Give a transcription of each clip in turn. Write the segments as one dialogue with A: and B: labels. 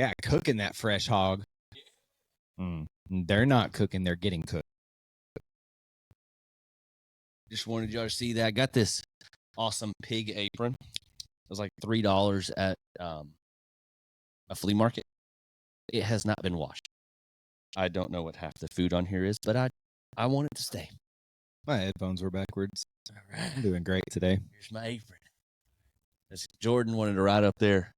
A: Yeah, cooking that fresh hog. They're not cooking, they're getting cooked.
B: Just wanted y'all to see that. I got this awesome pig apron. It was like $3 at a flea market. It has not been washed. I don't know what half the food on here is, but I want it to stay.
A: My headphones were backwards.
B: All right.
A: I'm doing great today.
B: Here's my apron. Jordan wanted to ride up there.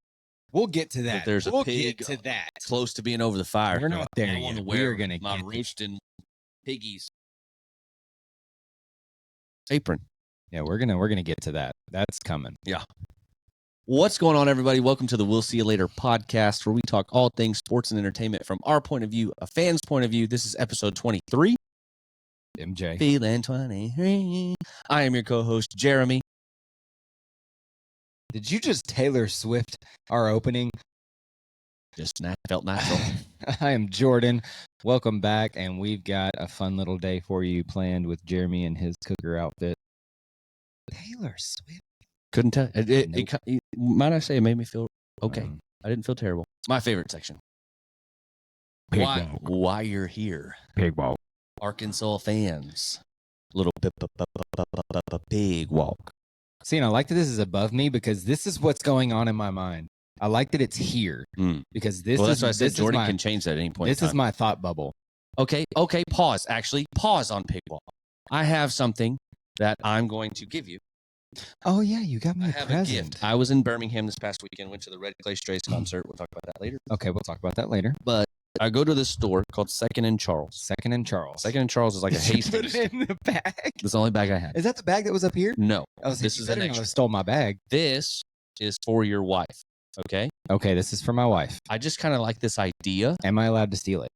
A: We'll get to that.
B: There's a pig
A: get to that.
B: Close to being over the fire.
A: We're not there
B: I
A: yet.
B: want to
A: We're
B: wear
A: gonna
B: my
A: get
B: roasting piggies apron.
A: Yeah, we're gonna get to that. That's coming.
B: Yeah. What's going on, everybody? Welcome to the We'll See You Later podcast, where we talk all things sports and entertainment from our point of view, a fan's point of view. This is episode 23.
A: MJ.
B: Feeling 23. I am your co-host, Jeremy.
A: Did you just Taylor Swift our opening?
B: Just felt natural.
A: I am Jordan. Welcome back, and we've got a fun little day for you planned with Jeremy and his cooker outfit. Taylor Swift.
B: Couldn't tell. Might I say it made me feel okay. I didn't feel terrible. It's my favorite section. Why you're here.
A: Pig walk.
B: Arkansas fans. Little pig walk.
A: See, and I like that this is above me because this is what's going on in my mind. I like that it's here because this
B: that's
A: is.
B: Why I said Jordan
A: my,
B: can change that at any point.
A: This is my thought bubble.
B: Okay. Pause. Actually, pause on pig walk. I have something that I'm going to give you.
A: Oh yeah, you got me a present.
B: Gift. I was in Birmingham this past weekend. Went to the Red Clay Strays concert. We'll talk about that later.
A: Okay, we'll talk about that later.
B: But I go to this store called Second and Charles.
A: Second and Charles.
B: Second and Charles is like a Hastings.
A: Put it in the bag.
B: That's the only bag I had.
A: Is that the bag that was up here?
B: No.
A: This is an extra. Stole my bag.
B: This is for your wife. Okay.
A: Okay, this is for my wife.
B: I just kind of like this idea.
A: Am I allowed to steal it?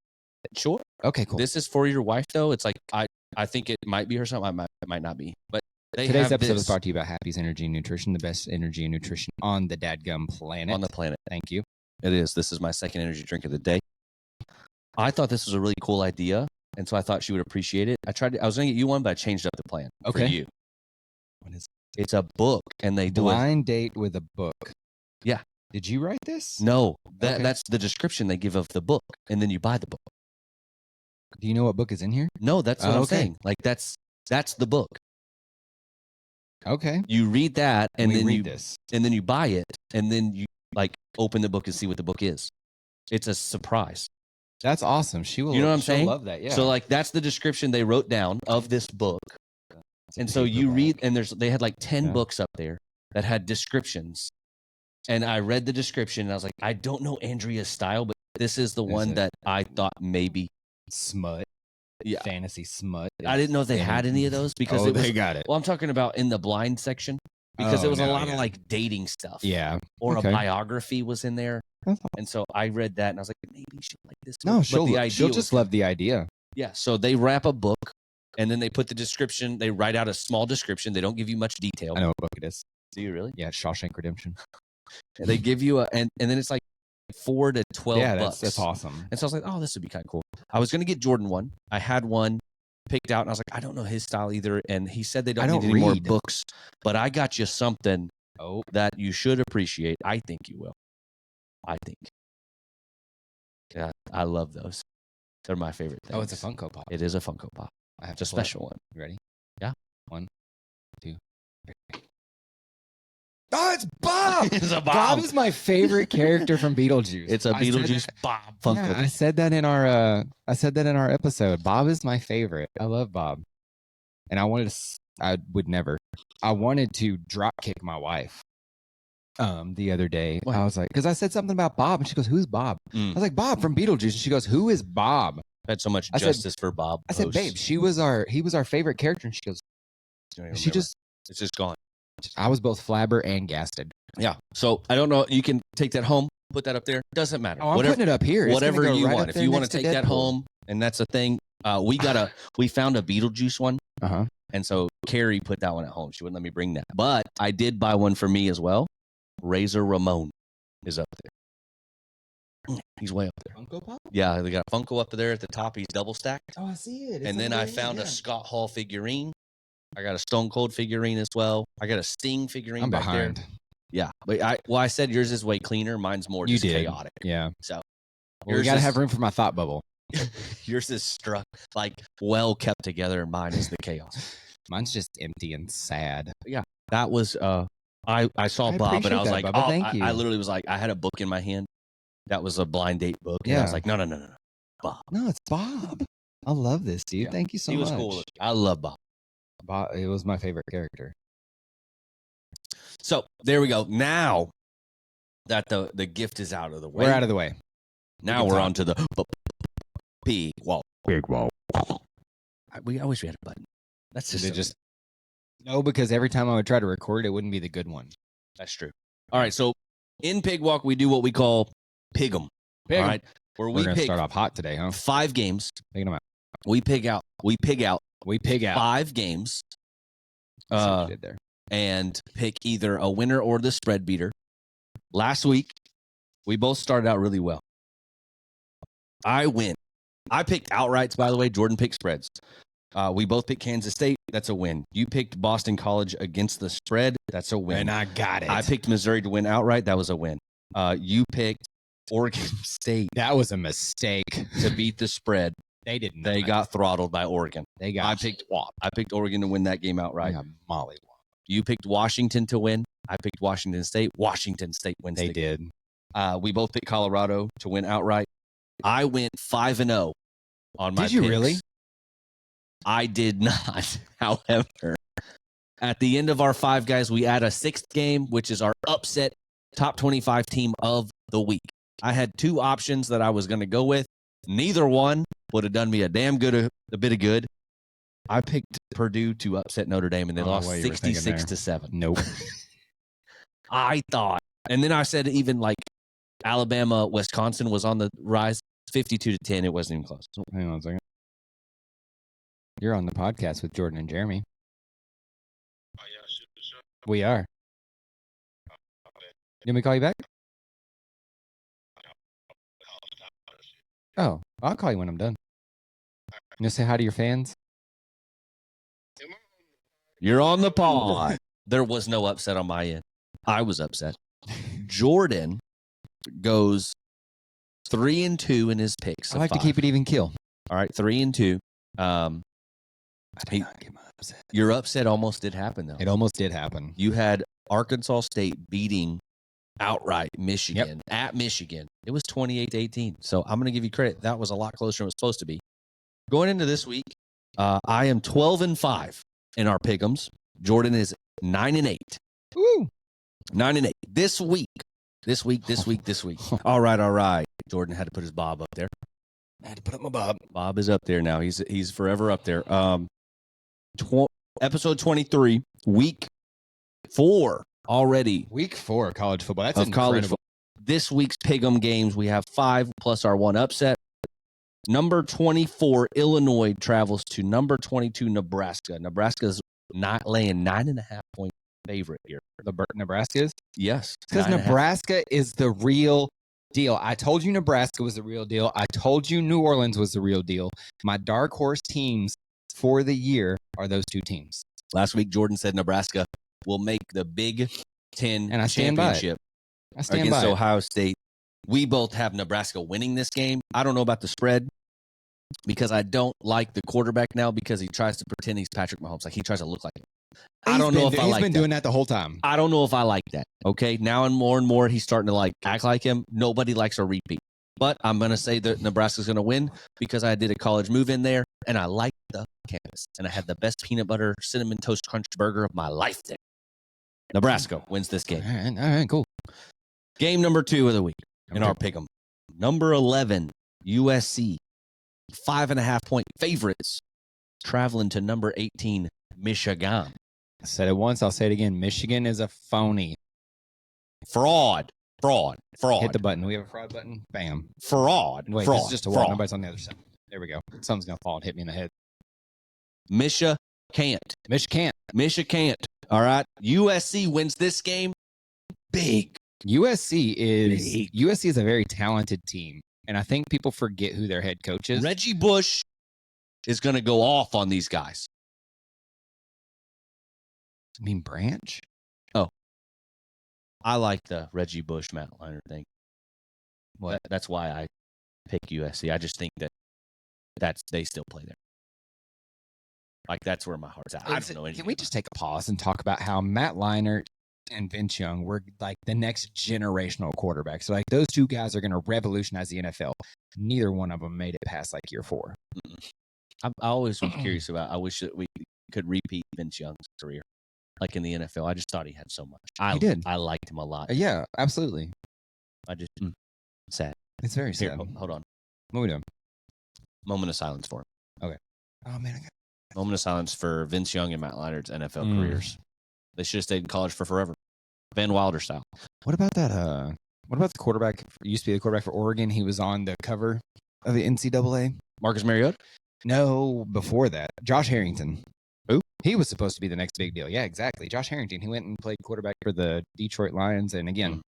B: Sure.
A: Okay, cool.
B: This is for your wife, though. It's like I think it might be her something. It might not be. But
A: today's episode is brought to you by Happy's Energy and Nutrition, the best energy and nutrition on the dadgum planet.
B: On the planet.
A: Thank you.
B: It is. This is my second energy drink of the day. I thought this was a really cool idea, and so I thought she would appreciate it. I was going to get you one, but I changed up the plan for you. What is it? It's a book, and they do
A: blind date with a book.
B: Yeah.
A: Did you write this?
B: No. That's the description they give of the book, and then you buy the book.
A: Do you know what book is in here?
B: No, that's what I'm saying. Like that's the book.
A: Okay.
B: You read that, and then
A: read this,
B: and then you buy it, and then you open the book and see what the book is. It's a surprise.
A: That's awesome. She will.
B: You know what I'm saying?
A: Love that. Yeah.
B: So that's the description they wrote down of this book, and so you read, and they had 10 books up there that had descriptions, and I read the description, and I was like, I don't know Andrea's style, but this is the one that I thought maybe
A: smut.
B: Yeah,
A: fantasy smut.
B: I didn't know they had any of those because
A: they got it.
B: Well, I'm talking about in the blind section because it was a lot of dating stuff.
A: Yeah,
B: or a biography was in there. And so I read that and I was like, maybe she'll like this.
A: No, she'll just love the idea.
B: Yeah. So they wrap a book and then they put the description. They write out a small description. They don't give you much detail.
A: I know what book it is.
B: Do you really?
A: Yeah, Shawshank Redemption.
B: And they give you and then it's like 4 to 12 bucks.
A: That's awesome.
B: And so I was like, oh, this would be kind of cool. I was going to get Jordan one. I had one picked out and I was like, I don't know his style either. And he said they don't need any more books, but I got you something that you should appreciate. I think you will. I think. Yeah, I love those. They're my favorite things.
A: Oh, it's a Funko Pop.
B: It is a Funko Pop.
A: I have
B: a special one.
A: You ready?
B: Yeah.
A: 1, 2, 3. Oh, it's Bob!
B: It's a Bob.
A: Bob is my favorite character from Beetlejuice.
B: It's a Beetlejuice Bob Funko.
A: Yeah, I said that in our episode. Bob is my favorite. I love Bob. And I wanted to drop kick my wife. The other day, I was like, because I said something about Bob, and she goes, "Who's Bob?" I was like, "Bob from Beetlejuice." And she goes, "Who is Bob?"
B: I had so much justice for Bob.
A: I said, "Babe, he was our favorite character." And she goes,
B: it's just gone.
A: I was both flabber and gasted.
B: Yeah. So I don't know. You can take that home, put that up there. Doesn't matter.
A: Oh, I'm putting it up here.
B: Whatever you want. If you want to take that home, and that's the thing. We found a Beetlejuice one. And so Carrie put that one at home. She wouldn't let me bring that, but I did buy one for me as well. Razor Ramon is up there. He's way up there.
A: Funko Pop?
B: Yeah, they got a Funko up there at the top. He's double stacked.
A: Oh, I see it.
B: And then I found a Scott Hall figurine. I got a Stone Cold figurine as well. I got a Sting figurine back there. Yeah. But I said yours is way cleaner. Mine's more just chaotic.
A: Yeah.
B: So
A: well, we got to have room for my thought bubble.
B: Yours is like well kept together, and mine is the chaos.
A: Mine's just empty and sad.
B: Yeah. That was I saw Bob and I was like,
A: Bubba.
B: oh,
A: thank you.
B: I literally was like, I had a book in my hand. That was a blind date book. And I was like, no. Bob.
A: No, it's Bob. I love this, dude. Yeah. Thank you so much. He was cool.
B: I love Bob.
A: Bob. It was my favorite character.
B: So there we go. Now that the gift is out of the way.
A: We're out of the way.
B: Now we're on to the pig wall. Pig wall. I wish we had a button. That's just
A: no, because every time I would try to record it wouldn't be the good one.
B: That's true. All right, so in Pig Walk we do what we call Pig'em. All right,
A: where we're gonna start off hot today, huh?
B: 5 games.
A: Picking them out.
B: We pig out 5 games.
A: What you did there.
B: And pick either a winner or the spread beater. Last week, we both started out really well. I win. I picked outrights, by the way. Jordan picked spreads. We both picked Kansas State. That's a win. You picked Boston College against the spread. That's a win.
A: And I got it.
B: I picked Missouri to win outright. That was a win. You picked Oregon State.
A: That was a mistake.
B: To beat the spread.
A: They didn't.
B: They got throttled by Oregon.
A: I
B: picked Oregon to win that game outright.
A: Molly.
B: You picked Washington to win. I picked Washington State. Washington State wins.
A: They did.
B: We both picked Colorado to win outright. I went 5-0 on my picks.
A: Did you really?
B: I did not. However, at the end of our 5 guys, we add a 6th game, which is our upset top 25 team of the week. I had 2 options that I was going to go with. Neither one would have done me a damn good a bit of good. I picked Purdue to upset Notre Dame, and they lost 66-7.
A: Nope.
B: I thought, and then I said even like Alabama, Wisconsin was on the rise, 52-10. It wasn't even close.
A: Hang on a second. You're on the podcast with Jordan and Jeremy.
C: Oh, yeah,
A: we are. You want me to call you back? Oh, I'll call you when I'm done. You want to say hi to your fans?
B: You're on the pod. There was no upset on my end. I was upset. Jordan goes 3-2 in his picks.
A: I like to keep it even kill.
B: All right, 3-2.
A: I did not get my upset.
B: Your upset almost did happen, though.
A: It almost did happen.
B: You had Arkansas State beating outright Michigan at Michigan. It was 28-18. So I'm going to give you credit. That was a lot closer than it was supposed to be. Going into this week, I am 12-5 in our pick'ems. Jordan is 9-8.
A: Woo!
B: 9-8. This week. All right. Jordan had to put his Bob up there.
A: I had to put up my Bob.
B: Bob is up there now. He's forever up there. Episode 23, week 4 already.
A: Week 4 college football. That's
B: of college football. This week's Pick'em games, we have 5 plus our 1 upset. Number 24, Illinois travels to number 22, Nebraska. Nebraska's not laying 9.5 point favorite here.
A: Nebraska is?
B: Yes.
A: Because Nebraska is the real deal. I told you Nebraska was the real deal. I told you New Orleans was the real deal. My dark horse teams for the year are those 2 teams.
B: Last week, Jordan said Nebraska will make the Big Ten
A: and I stand
B: championship
A: by it. I stand
B: against
A: by
B: Ohio State. We both have Nebraska winning this game. I don't know about the spread because I don't like the quarterback now because he tries to pretend he's Patrick Mahomes. Like he tries to look like him. I don't know if I like that.
A: He's been doing that the whole time.
B: I don't know if I like that. Okay. Now and more he's starting to like act like him. Nobody likes a repeat. But I'm going to say that Nebraska's going to win because I did a college move in there and I like the campus. And I had the best peanut butter cinnamon toast crunch burger of my life there. Nebraska wins this game.
A: All right, cool.
B: Game number 2 of the week in our pick'em. Number 11, USC. 5.5 point favorites traveling to number 18, Michigan.
A: I said it once, I'll say it again. Michigan is a phony.
B: Fraud.
A: Hit the button. We have a fraud button. Bam.
B: Fraud.
A: Wait, this is just a wall. Nobody's on the other side. There we go. Something's going to fall and hit me in the head.
B: Misha can't. All right. USC wins this game big.
A: USC is a very talented team. And I think people forget who their head coach is.
B: Reggie Bush is going to go off on these guys.
A: You mean Branch?
B: Oh. I like the Reggie Bush, Matt Leinart thing.
A: What?
B: That's why I pick USC. I just think that they still play there. Like, that's where my heart's at. I don't know anything.
A: Can we just take a pause and talk about how Matt Leinart and Vince Young were like the next generational quarterbacks? So, like, those two guys are going to revolutionize the NFL. Neither one of them made it past like year 4.
B: I always was curious about. I wish that we could repeat Vince Young's career, like in the NFL. I just thought he had so much.
A: He did.
B: I liked him a lot.
A: Yeah, absolutely.
B: I just sad.
A: It's very sad.
B: Here, hold on.
A: What are we doing?
B: Moment of silence for him.
A: Okay. Oh man,
B: Moment of silence for Vince Young and Matt Leinart's NFL careers. They should have stayed in college for forever. Van Wilder style.
A: What about that? What about the quarterback? Used to be the quarterback for Oregon. He was on the cover of the NCAA.
B: Marcus Mariota?
A: No, before that, Josh Harrington.
B: Who?
A: He was supposed to be the next big deal. Yeah, exactly. Josh Harrington. He went and played quarterback for the Detroit Lions, and again.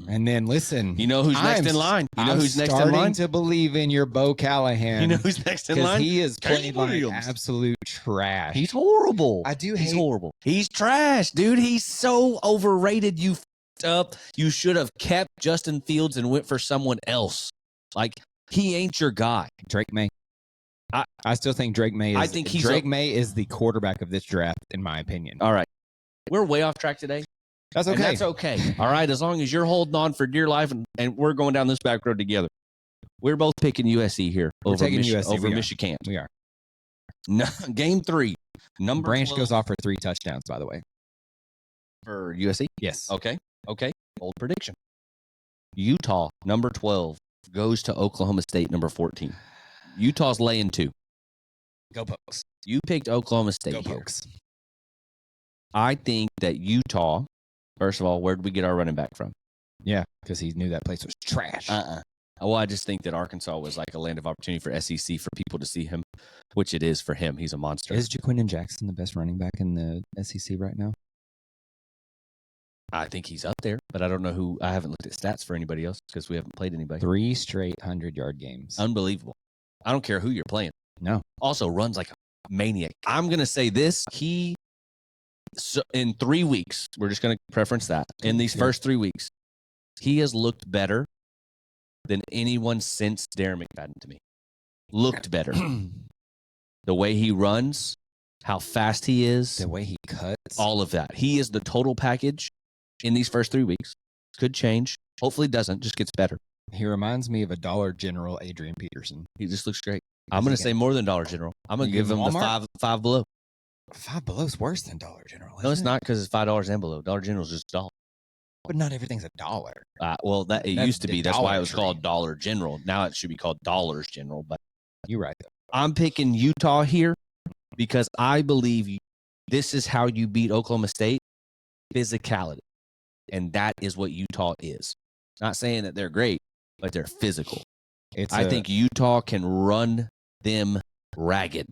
A: And then listen,
B: you know who's next in line. You know who's next in line.
A: Starting to believe in your Bo Callahan.
B: You know who's next in line?
A: He is playing like absolute trash.
B: He's horrible.
A: He's
B: horrible. He's trash, dude. He's so overrated. You f***ed up. You should have kept Justin Fields and went for someone else. Like, he ain't your guy.
A: Drake May. I still think Drake May. Drake May is the quarterback of this draft, in my opinion.
B: All right, we're way off track today.
A: That's okay.
B: And that's okay. All right, as long as you're holding on for dear life and we're going down this back road together. We're both picking USC here over Michigan.
A: We are.
B: No, game 3.
A: Branch goes off for 3 touchdowns, by the way.
B: For USC?
A: Yes.
B: Okay. Bold prediction. Utah, number 12, goes to Oklahoma State, number 14. Utah's laying 2.
A: Go Pokes.
B: You picked Oklahoma State here.
A: Go Pokes.
B: I think that Utah, first of all, where did we get our running back from?
A: Yeah, because he knew that place was trash.
B: Well, I just think that Arkansas was like a land of opportunity for SEC for people to see him, which it is for him. He's a monster.
A: Is Jaquindon Jackson the best running back in the SEC right now?
B: I think he's up there, but I don't know who. I haven't looked at stats for anybody else because we haven't played anybody.
A: 3 straight 100-yard games.
B: Unbelievable. I don't care who you're playing.
A: No.
B: Also runs like a maniac. I'm going to say this. So in 3 weeks, we're just going to preference that. In these first 3 weeks, he has looked better than anyone since Darren McFadden to me. Looked better. The way he runs, how fast he is.
A: The way he cuts.
B: All of that. He is the total package in these first 3 weeks. Could change. Hopefully doesn't. Just gets better.
A: He reminds me of a Dollar General Adrian Peterson.
B: He just looks great. I'm going to say more than Dollar General. I'm going to give him the five below.
A: $5 below is worse than Dollar General.
B: No, it's not because it's $5 and below. Dollar General is just $1.
A: But not everything's $1.
B: Well, it used to be. That's why it was called Dollar General. Now it should be called Dollars General. But
A: you're right.
B: I'm picking Utah here because I believe this is how you beat Oklahoma State: physicality, and that is what Utah is. Not saying that they're great, but they're physical. I think Utah can run them ragged.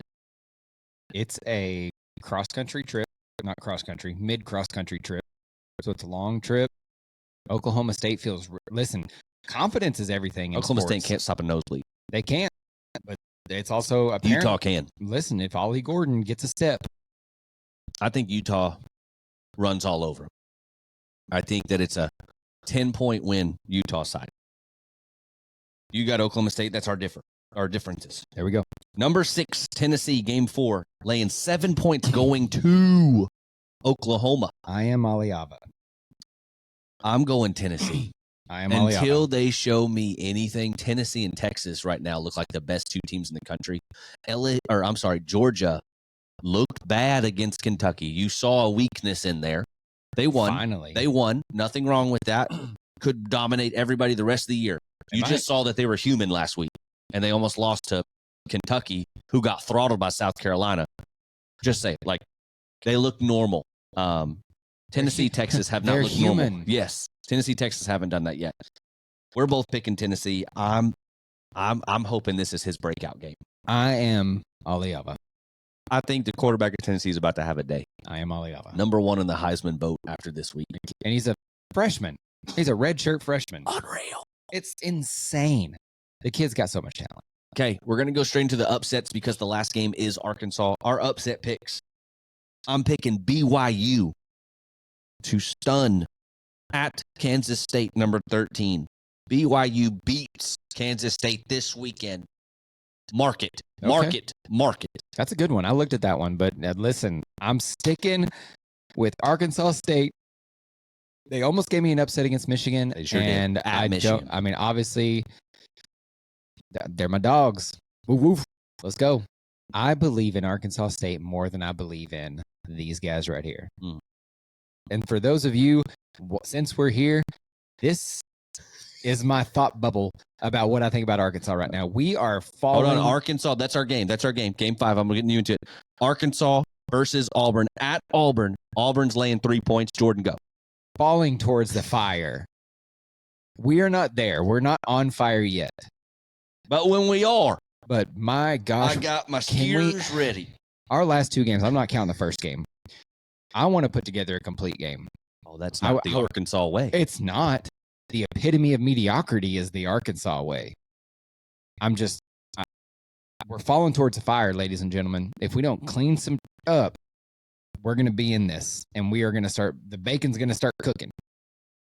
A: It's a cross-country trip, mid-cross-country trip. So it's a long trip. Oklahoma State listen, confidence is everything in
B: Oklahoma
A: sports.
B: State can't stop a nosebleed.
A: They can't, but it's also apparent.
B: Utah can.
A: Listen, if Ollie Gordon gets a step.
B: I think Utah runs all over them. I think that it's a 10-point win Utah side. You got Oklahoma State. That's our differences.
A: There we go.
B: Number 6, Tennessee, game 4, laying 7 points going to Oklahoma.
A: I am Aliava.
B: I'm going Tennessee.
A: I am
B: Until they show me anything. Tennessee and Texas right now look like the best 2 teams in the country. Georgia looked bad against Kentucky. You saw a weakness in there. They won.
A: Finally.
B: They won. Nothing wrong with that. Could dominate everybody the rest of the year. You just saw that they were human last week, and they almost lost to Kentucky, who got throttled by South Carolina. Just say, like, they look normal. Tennessee, Texas have not looked
A: human.
B: Normal. Yes, Tennessee, Texas haven't done that yet. We're both picking Tennessee. I'm hoping this is his breakout game.
A: I am Aliava.
B: I think the quarterback of Tennessee is about to have a day.
A: I am Aliava.
B: Number 1 in the Heisman vote after this week.
A: And he's a freshman. He's a redshirt freshman.
B: Unreal.
A: It's insane. The kid's got so much talent.
B: Okay, we're going to go straight into the upsets because the last game is Arkansas. Our upset picks. I'm picking BYU to stun at Kansas State, number 13. BYU beats Kansas State this weekend. Mark it.
A: That's a good one. I looked at that one, but listen, I'm sticking with Arkansas State. They almost gave me an upset against Michigan,
B: They sure
A: and
B: did.
A: I don't. I mean, obviously, they're my dogs. Woof, woof. Let's go. I believe in Arkansas State more than I believe in these guys right here. And for those of you, since we're here, this is my thought bubble about what I think about Arkansas right now. We are falling.
B: Hold on, Arkansas. That's our game. Game 5. I'm getting you into it. Arkansas versus Auburn at Auburn. Auburn's laying 3 points. Jordan, go.
A: Falling towards the fire. We are not there. We're not on fire yet.
B: But when we are.
A: But my gosh.
B: I got my skiers ready.
A: Our last 2 games, I'm not counting the first game. I want to put together a complete game.
B: Oh, that's not the Arkansas way.
A: It's not. The epitome of mediocrity is the Arkansas way. We're falling towards the fire, ladies and gentlemen. If we don't clean some up, we're going to be in this, and we are going to the bacon's going to start cooking.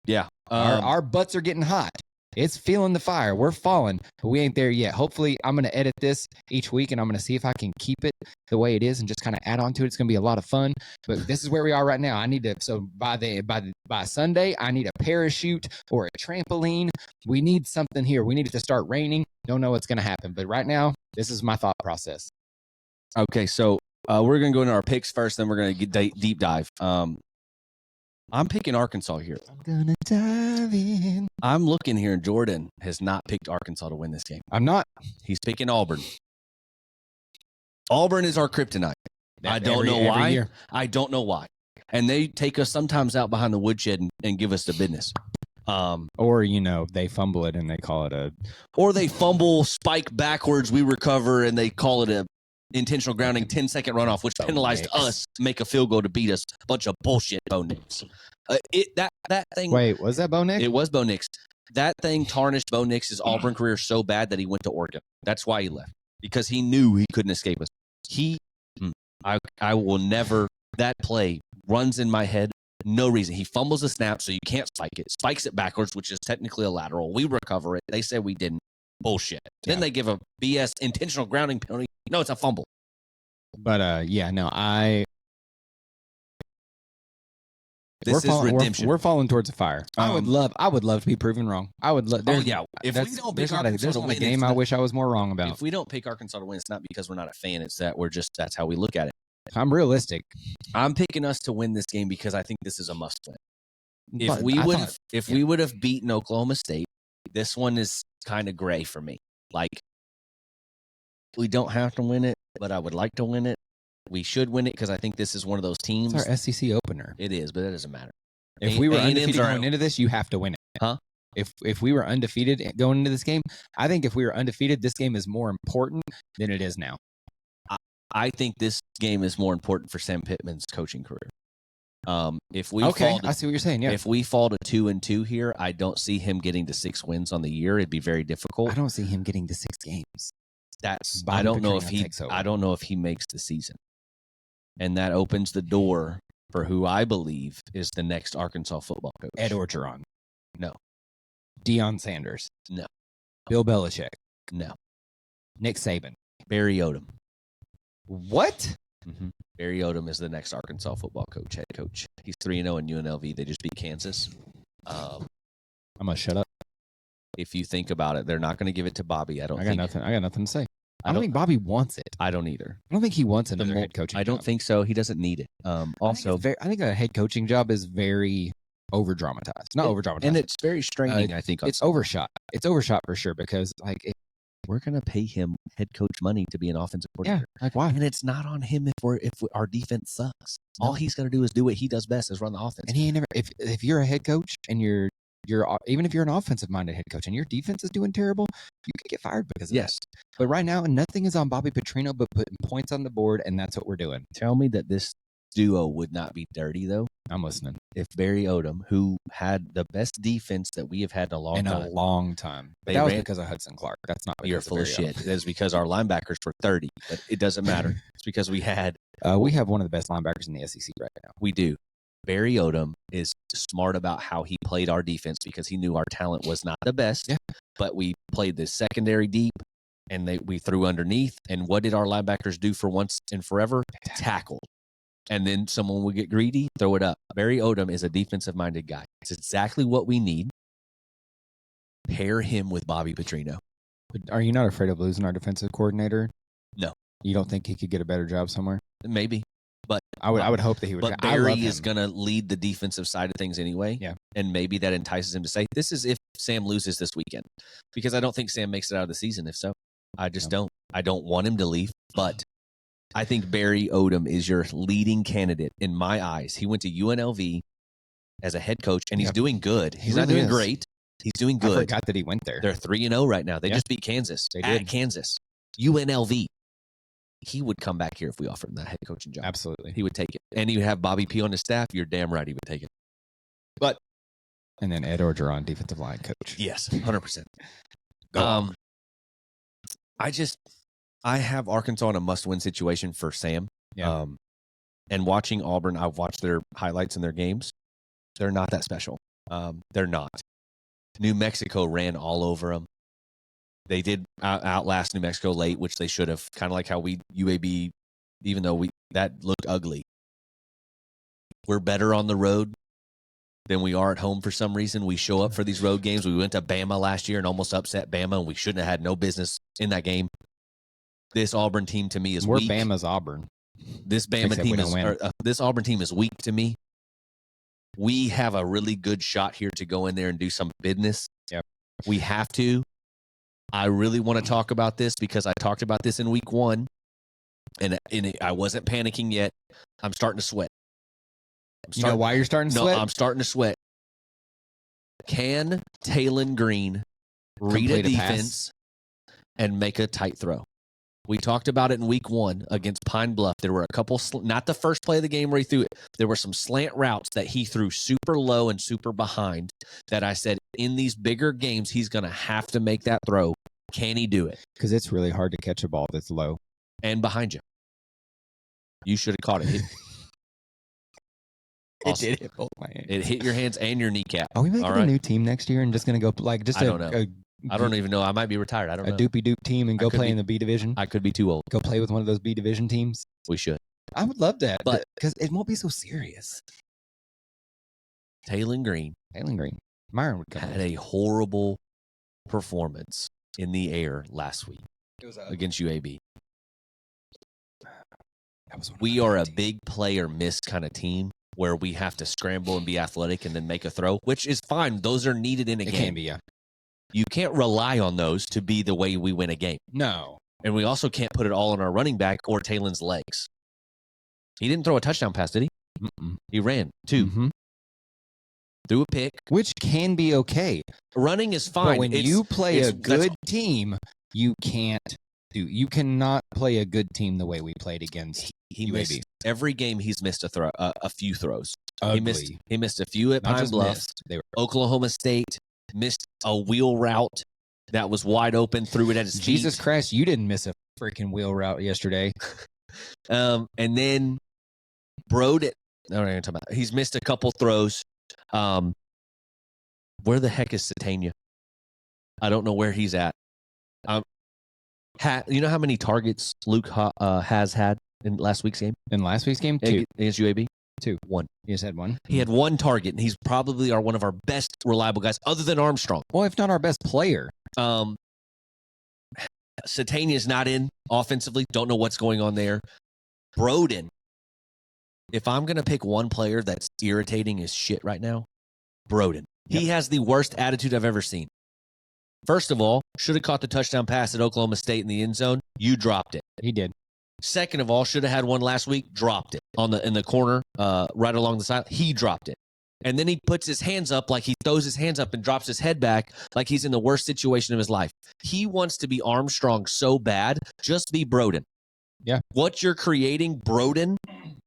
B: Yeah.
A: Our butts are getting hot. It's feeling the fire. We're falling, but we ain't there yet. Hopefully, I'm going to edit this each week, and I'm going to see if I can keep it the way it is and just kind of add on to it. It's going to be a lot of fun. But this is where we are right now. I need to. So by Sunday, I need a parachute or a trampoline. We need something here. We need it to start raining. Don't know what's going to happen, but right now, this is my thought process.
B: Okay, so we're going to go into our picks first, then we're going to get deep dive. I'm picking Arkansas here.
A: I'm going to dive in.
B: I'm looking here, and Jordan has not picked Arkansas to win this game.
A: I'm not.
B: He's picking Auburn. Auburn is our kryptonite. I don't know why. I don't know why. And they take us sometimes out behind the woodshed and give us the business.
A: Or, they fumble it and they call it
B: Or they fumble, spike backwards, we recover, and they call it a intentional grounding, 10-second runoff, which penalized us, make a field goal to beat us. Bunch of bullshit, Bo Nix. That thing.
A: Wait, was that Bo Nix?
B: It was Bo Nix. That thing tarnished Bo Nix's Auburn career so bad that he went to Oregon. That's why he left, because he knew he couldn't escape us. I will never. That play runs in my head. No reason. He fumbles the snap, so you can't spike it. Spikes it backwards, which is technically a lateral. We recover it. They say we didn't. Bullshit. Then they give a BS intentional grounding penalty. No, it's a fumble.
A: But
B: This is redemption.
A: We're falling towards a fire. I would love to be proven wrong. I would love.
B: If we don't pick Arkansas to win,
A: a game I wish I was more wrong about.
B: If we don't pick Arkansas to win, it's not because we're not a fan. It's that that's how we look at it.
A: I'm realistic.
B: I'm picking us to win this game because I think this is a must win. If we would have beaten Oklahoma State, this one is kind of gray for me. Like, we don't have to win it, but I would like to win it. We should win it because I think this is one of those teams.
A: It's our SEC opener.
B: It is, but that doesn't matter.
A: If we were undefeated going into this, you have to win it.
B: Huh?
A: If we were undefeated going into this game, I think if we were undefeated, this game is more important than it is now.
B: I think this game is more important for Sam Pittman's coaching career. I see
A: what you're saying. Yeah.
B: If we fall to 2-2 here, I don't see him getting to 6 wins on the year. It'd be very difficult.
A: I don't see him getting to 6 games.
B: I don't know if he makes the season. And that opens the door for who I believe is the next Arkansas football coach.
A: Ed Orgeron.
B: No.
A: Deion Sanders.
B: No.
A: Bill Belichick.
B: No.
A: Nick Saban.
B: Barry Odom.
A: What?
B: Mm-hmm. Barry Odom is the next Arkansas football coach, head coach. He's 3-0 in UNLV. They just beat Kansas.
A: I'm gonna shut up.
B: If you think about it, they're not going to give it to Bobby. I got
A: nothing to say. I don't think Bobby wants it.
B: I don't either.
A: I don't think he wants another head coaching.
B: I don't think so. He doesn't need it. I
A: think a head coaching job is very over dramatized. Not over dramatized,
B: and it's very straining. I think
A: it's overshot. It's overshot for sure because
B: we're going to pay him head coach money to be an offensive coordinator.
A: Yeah, why?
B: And it's not on him if our defense sucks. No. All he's got to do is do what he does best, is run the offense.
A: And he ain't never. If you're a head coach and you're even if you're an offensive minded head coach and your defense is doing terrible, you could get fired because of that. But right now, nothing is on Bobby Petrino but putting points on the board, and that's what we're doing.
B: Tell me that this duo would not be dirty, though.
A: I'm listening.
B: If Barry Odom, who had the best defense that we have had in a long time.
A: But that was because of Hudson Clark. That's not.
B: You're full of shit. That's because our linebackers were 30, but it doesn't matter. It's because we have one
A: of the best linebackers in the SEC right now.
B: We do. Barry Odom is smart about how he played our defense because he knew our talent was not the best.
A: Yeah.
B: But we played the secondary deep, and we threw underneath. And what did our linebackers do for once and forever? Tackle. And then someone would get greedy, throw it up. Barry Odom is a defensive-minded guy. It's exactly what we need. Pair him with Bobby Petrino.
A: Are you not afraid of losing our defensive coordinator?
B: No.
A: You don't think he could get a better job somewhere?
B: Maybe. But
A: I would hope that he would.
B: But Barry is going to lead the defensive side of things anyway.
A: Yeah.
B: And maybe that entices him to say, this is if Sam loses this weekend. Because I don't think Sam makes it out of the season, if so. I just don't. I don't want him to leave. But I think Barry Odom is your leading candidate in my eyes. He went to UNLV as a head coach, and he's doing good. He's not doing great. He's doing good.
A: I forgot that he went there.
B: They're 3-0 right now. They just beat Kansas.
A: They did.
B: At Kansas. UNLV. He would come back here if we offered him that head coaching job.
A: Absolutely.
B: He would take it. And he would have Bobby P on his staff. You're damn right he would take it. But
A: and then Ed Orgeron, defensive line coach.
B: Yes, 100%. I have Arkansas in a must-win situation for Sam.
A: Yeah.
B: And watching Auburn, I've watched their highlights in their games. They're not that special. They're not. New Mexico ran all over them. They did outlast New Mexico late, which they should have. Kind of like how UAB, even though that looked ugly. We're better on the road than we are at home for some reason. We show up for these road games. We went to Bama last year and almost upset Bama, and we shouldn't have had no business in that game. This Auburn team to me is weak.
A: Bama's Auburn.
B: This Auburn team is weak to me. We have a really good shot here to go in there and do some business.
A: Yep.
B: We have to. I really want to talk about this because I talked about this in week 1, and I wasn't panicking yet. I'm starting to sweat.
A: You know why you're starting to sweat?
B: No, I'm starting to sweat. Can Talon Green read a defense and make a tight throw? We talked about it in week 1 against Pine Bluff. There were a couple, not the first play of the game where he threw it. There were some slant routes that he threw super low and super behind that I said in these bigger games, he's going to have to make that throw. Can he do it?
A: Because it's really hard to catch a ball that's low.
B: And behind you. You should have caught it.
A: It did hit both my hands.
B: It hit your hands and your kneecap.
A: Are we making a new team next year and just going to go like just
B: I don't know. I don't even know. I might be retired. I don't know.
A: A doopy-doop team and go play in the B division?
B: I could be too old.
A: Go play with one of those B division teams?
B: We should.
A: I would love that. But because it won't be so serious.
B: Talon Green.
A: Myron would come
B: had a horrible performance in the air last week against UAB. We are a big player miss kind of team where we have to scramble and be athletic and then make a throw, which is fine. Those are needed in a game.
A: It can be, yeah.
B: You can't rely on those to be the way we win a game.
A: No.
B: And we also can't put it all on our running back or Talon's legs. He didn't throw a touchdown pass, did he?
A: Mm-mm.
B: He ran 2.
A: Mm-hmm.
B: Threw a pick.
A: Which can be okay.
B: Running is fine.
A: But when you play a good team, you cannot play a good team the way we played against
B: he missed every game. He's missed a few throws.
A: Ugly.
B: He missed a few at Pine Bluff. Oklahoma State missed a wheel route that was wide open, threw it at his feet.
A: Jesus Christ, you didn't miss a freaking wheel route yesterday.
B: And then Broden. No, I'm talking about. He's missed a couple throws. Where the heck is Satania? I don't know where he's at. You know how many targets Luke has had in last week's game?
A: In last week's game? 2.
B: Against UAB?
A: 2.
B: 1.
A: He just had 1?
B: He had 1 target, and he's probably one of our best reliable guys, other than Armstrong.
A: Well, if not our best player.
B: Satania's not in offensively. Don't know what's going on there. Broden. If I'm going to pick one player that's irritating as shit right now, Broden. He has the worst attitude I've ever seen. First of all, should have caught the touchdown pass at Oklahoma State in the end zone. You dropped it.
A: He did.
B: Second of all, should have had one last week. Dropped it in the corner, right along the side. He dropped it. And then he puts his hands up like he throws his hands up and drops his head back like he's in the worst situation of his life. He wants to be Armstrong so bad. Just be Broden.
A: Yeah.
B: What you're creating, Broden,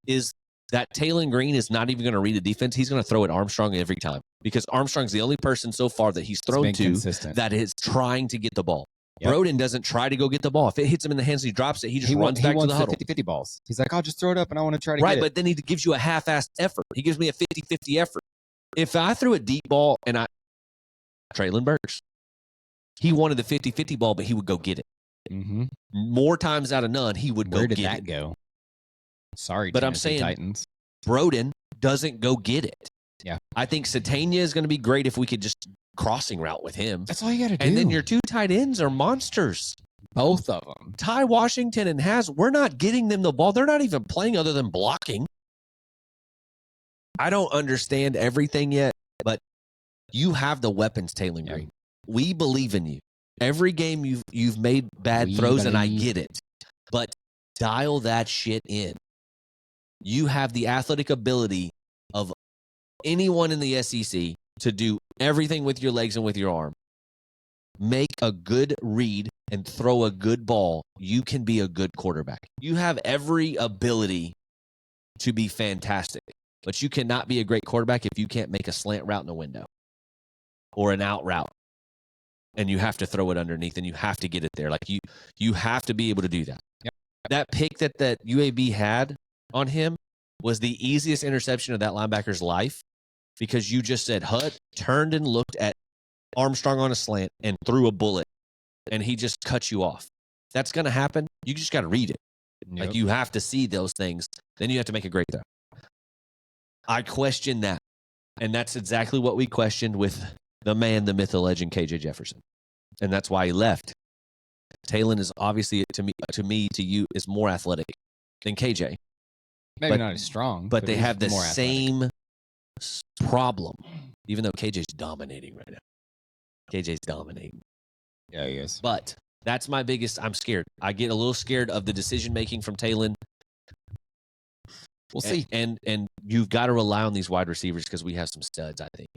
B: is that Talon Green is not even going to read the defense. He's going to throw at Armstrong every time because Armstrong's the only person so far that he's thrown to
A: consistent.
B: that is trying to get the ball.
A: Yep.
B: Broden doesn't try to go get the ball. If it hits him in the hands and he drops it, he just runs back to the huddle.
A: 50-50 balls. He's like, I'll just throw it up and I want to try to get it.
B: Right, but then he gives you a half-assed effort. He gives me a 50-50 effort. If I threw a deep ball and Traylon Burks, he wanted the 50-50 ball, but he would go get it.
A: Mm-hmm.
B: More times out of none, he would go get it.
A: Where did that go? Sorry,
B: but
A: Tennessee
B: I'm saying
A: Titans.
B: Broden doesn't go get it.
A: Yeah.
B: I think Satania is going to be great if we could just crossing route with him.
A: That's all you got to do.
B: And then your two tight ends are monsters.
A: Both of them.
B: Ty Washington and we're not getting them the ball. They're not even playing other than blocking. I don't understand everything yet, but you have the weapons, Taylor Green. We believe in you. Every game you've made bad throws, and I get it. But dial that shit in. You have the athletic ability of anyone in the SEC to do everything with your legs and with your arm. Make a good read and throw a good ball. You can be a good quarterback. You have every ability to be fantastic, but you cannot be a great quarterback if you can't make a slant route in a window or an out route. And you have to throw it underneath and you have to get it there. Like you have to be able to do that.
A: Yep.
B: That pick that UAB had on him was the easiest interception of that linebacker's life because you just said Hutt turned and looked at Armstrong on a slant and threw a bullet and he just cut you off. That's going to happen. You just got to read it.
A: Yep.
B: Like you have to see those things. Then you have to make a great throw. I question that. And that's exactly what we questioned with the man, the myth, the legend, KJ Jefferson. And that's why he left. Talon is obviously, to you, is more athletic than KJ.
A: Maybe not as strong.
B: But they have the same problem, even though KJ's dominating right now. KJ's dominating.
A: Yeah, he is.
B: But that's my biggest, I'm scared. I get a little scared of the decision-making from Talon.
A: We'll see.
B: And you've got to rely on these wide receivers because we have some studs, I think.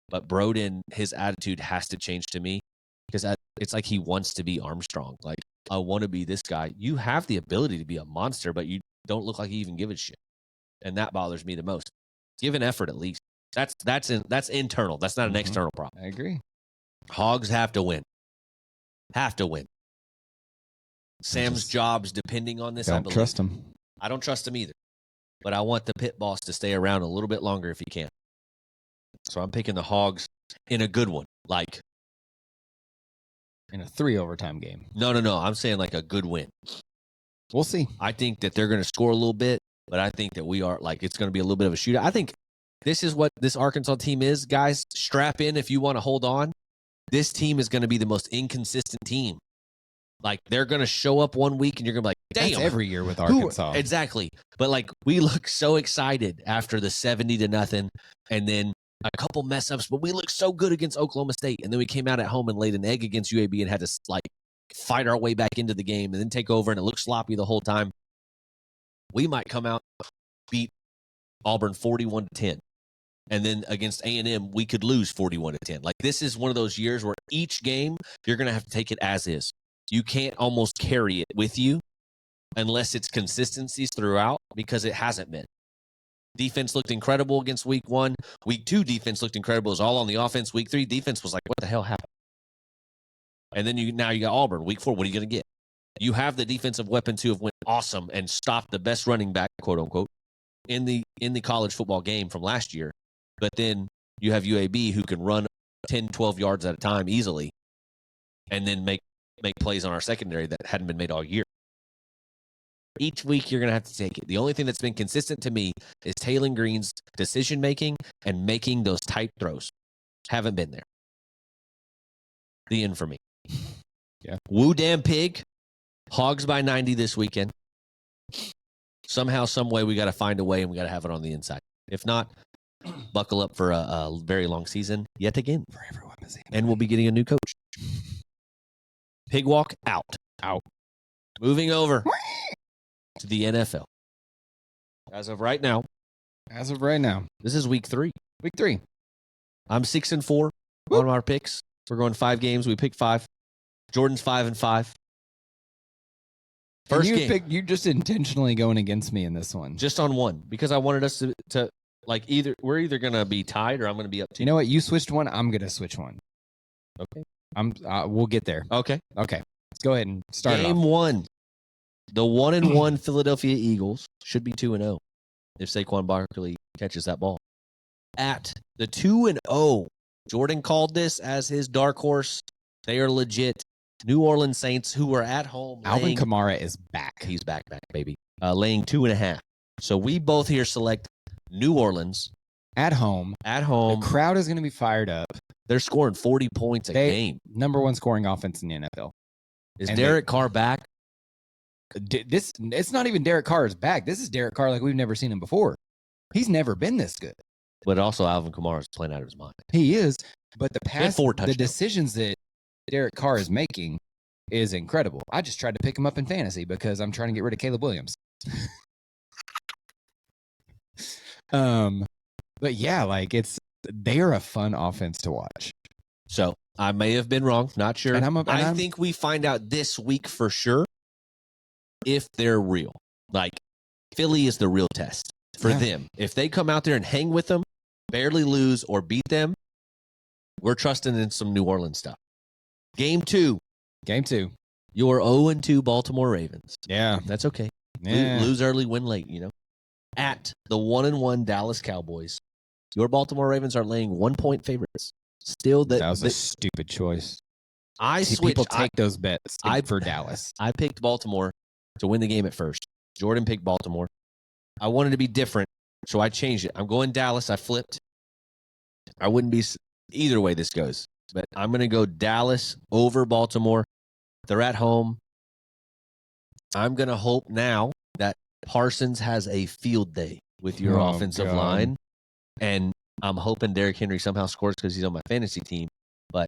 B: But Broden, his attitude has to change to me because it's like he wants to be Armstrong. Like, I want to be this guy. You have the ability to be a monster, but you don't look like you even give a shit. And that bothers me the most. Give an effort at least. That's internal. That's not an external problem.
A: I agree.
B: Hogs have to win. Have to win. Sam's job's depending on this.
A: Don't trust him.
B: I don't trust him either. But I want the pit boss to stay around a little bit longer if he can. So I'm picking the Hogs in a good one. Like
A: in a 3 overtime game.
B: No. I'm saying like a good win.
A: We'll see.
B: I think that they're going to score a little bit, but I think that we are like it's going to be a little bit of a shootout. I think this is what this Arkansas team is. Guys, strap in if you want to hold on. This team is going to be the most inconsistent team. Like they're going to show up one week and you're going to be like, damn.
A: That's every year with Arkansas.
B: Exactly. But like we look so excited after the 70-0 and then a couple mess ups, but we looked so good against Oklahoma State. And then we came out at home and laid an egg against UAB and had to like fight our way back into the game and then take over and it looked sloppy the whole time. We might come out, beat Auburn 41-10. And then against A&M, we could lose 41-10. Like this is one of those years where each game, you're going to have to take it as is. You can't almost carry it with you unless it's consistencies throughout because it hasn't been. Defense looked incredible against week 1. Week 2, defense looked incredible. It was all on the offense. Week 3, defense was like, what the hell happened? And then now you got Auburn. Week 4, what are you going to get? You have the defensive weapons who have went awesome and stopped the best running back, quote unquote, in the college football game from last year. But then you have UAB who can run 10, 12 yards at a time easily and then make plays on our secondary that hadn't been made all year. Each week, you're going to have to take it. The only thing that's been consistent to me is Taylon Green's decision-making and making those tight throws. Haven't been there. The end for me.
A: Yeah.
B: Woo damn pig. Hogs by 90 this weekend. Somehow, some way, we got to find a way and we got to have it on the inside. If not, buckle up for a very long season yet again.
A: For everyone to see.
B: And we'll be getting a new coach. Pig walk out. Moving over to the NFL. As of right now, this is week 3.
A: Week 3.
B: I'm 6-4 on our picks. We're going 5 games. We picked 5. Jordan's 5-5. First game.
A: You just intentionally going against me in this one.
B: Just on one because I wanted us to like we're either going to be tied or I'm going to be up 2.
A: You know what? You switched one. I'm going to switch one.
B: Okay.
A: We'll get there.
B: Okay.
A: Let's go ahead and start it
B: Game
A: off.
B: 1. The 1-1 Philadelphia Eagles should be 2-0 if Saquon Barkley catches that ball. At the 2-0, Jordan called this as his dark horse. They are legit. New Orleans Saints, who are at home.
A: Alvin Kamara is back.
B: He's back, baby. Laying 2.5. So we both here select New Orleans.
A: At home. The crowd is going to be fired up.
B: They're scoring 40 points a game.
A: Number 1 scoring offense in the NFL.
B: Is Derek Carr back?
A: It's not even Derek Carr's back. This is Derek Carr like we've never seen him before. He's never been this good.
B: But also Alvin Kamara is playing out of his mind.
A: He is. But the decisions that Derek Carr is making is incredible. I just tried to pick him up in fantasy because I'm trying to get rid of Caleb Williams. But yeah, like they're a fun offense to watch.
B: So I may have been wrong, not sure. I think we find out this week for sure if they're real. Like Philly is the real test for them. If they come out there and hang with them, barely lose or beat them, we're trusting in some New Orleans stuff. Game 2. Your 0-2 Baltimore Ravens.
A: Yeah.
B: That's okay.
A: Yeah.
B: Lose early, win late, At the 1-1 Dallas Cowboys. Your Baltimore Ravens are laying 1-point favorites. Still,
A: that was a stupid choice.
B: People
A: take those bets for Dallas.
B: I picked Baltimore to win the game at first. Jordan picked Baltimore. I wanted to be different, so I changed it. I'm going Dallas. I flipped. I wouldn't be either way this goes, but I'm going to go Dallas over Baltimore. They're at home. I'm going to hope now that Parsons has a field day with your offensive line, and I'm hoping Derrick Henry somehow scores because he's on my fantasy team. But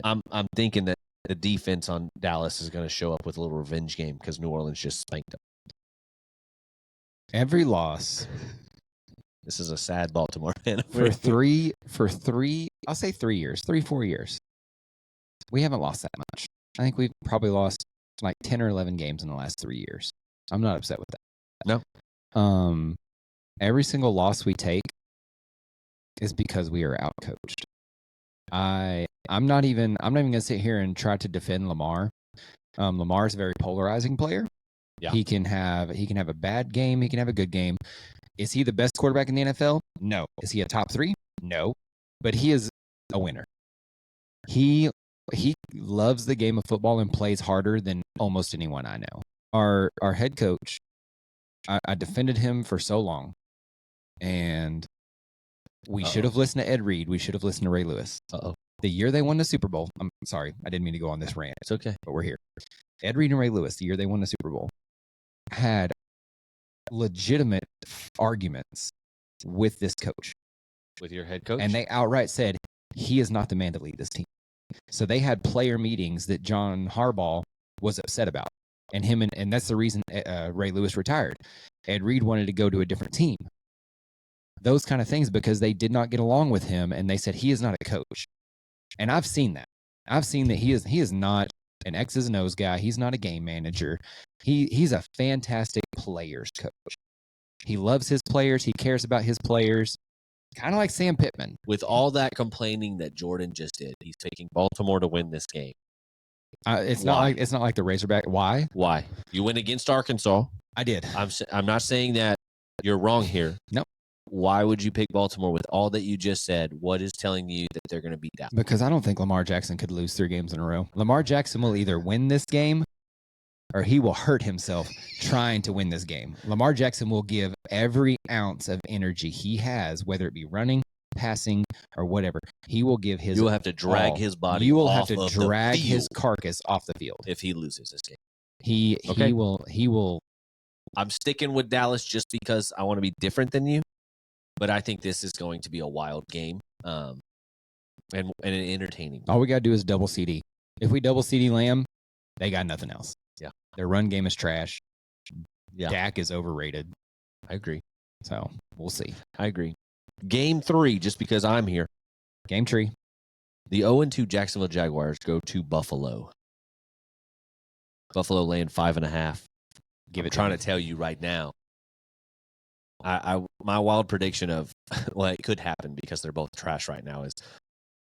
B: I'm thinking that the defense on Dallas is going to show up with a little revenge game because New Orleans just spanked them.
A: Every loss.
B: This is a sad Baltimore fan.
A: For three, I'll say 3 years, 3-4 years. We haven't lost that much. I think we've probably lost like 10 or 11 games in the last 3 years. I'm not upset with that.
B: No.
A: Every single loss we take is because we are outcoached. I'm not even going to sit here and try to defend Lamar. Lamar is a very polarizing player.
B: Yeah.
A: He can have a bad game. He can have a good game. Is he the best quarterback in the NFL? No. Is he a top 3? No. But he is a winner. He loves the game of football and plays harder than almost anyone I know. Our head coach, I defended him for so long, and we should have listened to Ed Reed. We should have listened to Ray Lewis. The year they won the Super Bowl, I'm sorry, I didn't mean to go on this rant.
B: It's okay.
A: But we're here. Ed Reed and Ray Lewis, the year they won the Super Bowl, had legitimate arguments with this coach.
B: With your head coach?
A: And they outright said, he is not the man to lead this team. So they had player meetings that John Harbaugh was upset about. And that's the reason Ray Lewis retired. Ed Reed wanted to go to a different team. Those kind of things because they did not get along with him, and they said he is not a coach. And I've seen that. I've seen that he is not an X's and O's guy. He's not a game manager. He's a fantastic players coach. He loves his players. He cares about his players. Kind of like Sam Pittman.
B: With all that complaining that Jordan just did, he's taking Baltimore to win this game.
A: It's not like the Razorback. Why?
B: Why? You went against Arkansas.
A: I did.
B: I'm not saying that you're wrong here.
A: Nope.
B: Why would you pick Baltimore with all that you just said? What is telling you that they're going to beat Dallas?
A: Because I don't think Lamar Jackson could lose 3 games in a row. Lamar Jackson will either win this game or he will hurt himself trying to win this game. Lamar Jackson will give every ounce of energy he has, whether it be running, passing, or whatever. He will give his.
B: You will have to drag his body.
A: You will have to drag his carcass off the field
B: if he loses this game.
A: He will.
B: I'm sticking with Dallas just because I want to be different than you, but I think this is going to be a wild game, and an entertaining.
A: All we gotta do is double CD. If we double CD Lamb, they got nothing else.
B: Yeah,
A: their run game is trash.
B: Yeah,
A: Dak is overrated.
B: I agree.
A: So we'll see.
B: I agree. Game 3, just because I'm here.
A: Game tree.
B: The 0-2 Jacksonville Jaguars go to Buffalo. Buffalo laying 5.5. I'm trying to tell you right now. My wild prediction of what could happen because they're both trash right now is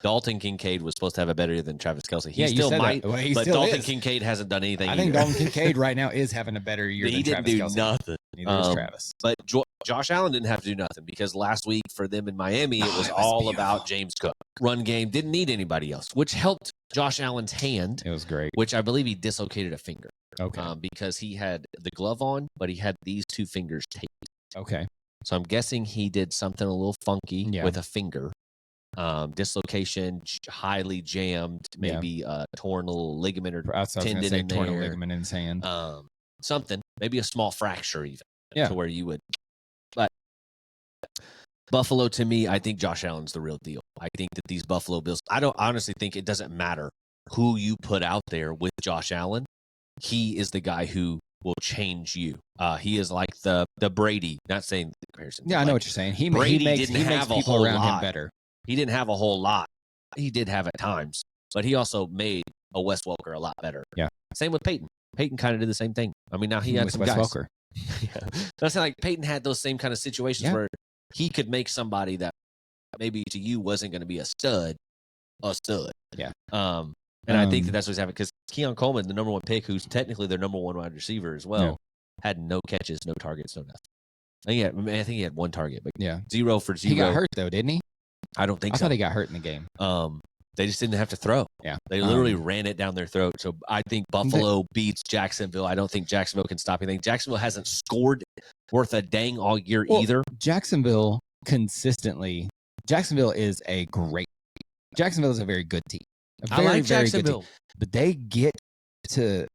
B: Dalton Kincaid was supposed to have a better year than Travis Kelce. He
A: you
B: still
A: said
B: might,
A: that. Well, he
B: but
A: still
B: Dalton
A: is.
B: Kincaid hasn't done anything
A: I think
B: either.
A: Dalton Kincaid right now is having a better year than Travis Kelce.
B: He didn't do nothing.
A: Neither is Travis.
B: But Josh Allen didn't have to do nothing because last week for them in Miami, it was all about James Cook. Run game didn't need anybody else, which helped Josh Allen's hand.
A: It was great.
B: Which I believe he dislocated a finger.
A: Okay.
B: Because he had the glove on, but he had these two fingers taped.
A: Okay.
B: So I'm guessing he did something a little funky with a finger. Dislocation, highly jammed, maybe torn a little ligament or tendon in there.
A: Torn a ligament in his hand.
B: Something, maybe a small fracture even.
A: Yeah.
B: To where you would. But Buffalo, to me, I think Josh Allen's the real deal. I think that these Buffalo Bills, I don't honestly think it doesn't matter who you put out there with Josh Allen. He is the guy who will change you. He is like the Brady, not saying the comparison.
A: Yeah, I know what you're saying. He makes people around him better.
B: He didn't have a whole lot. He did have at times, but he also made a Wes Welker a lot better.
A: Yeah.
B: Same with Peyton. Peyton kind of did the same thing. I mean, now he had some
A: Wes
B: guys.
A: Welker.
B: That's like Peyton had those same kind of situations where he could make somebody that maybe to you wasn't going to be a stud.
A: Yeah.
B: And I think that's what's happening because Keon Coleman, the number one pick, who's technically their number one wide receiver as well, had no catches, no targets, no nothing. I think he had one target, but 0 for 0.
A: He got hurt though, didn't he?
B: I don't think so.
A: I thought he got hurt in the game.
B: They just didn't have to throw.
A: Yeah.
B: They literally ran it down their throat. So I think Buffalo beats Jacksonville. I don't think Jacksonville can stop anything. Jacksonville hasn't scored worth a dang all year either.
A: Jacksonville is a very good team.
B: I like Jacksonville.
A: But they get to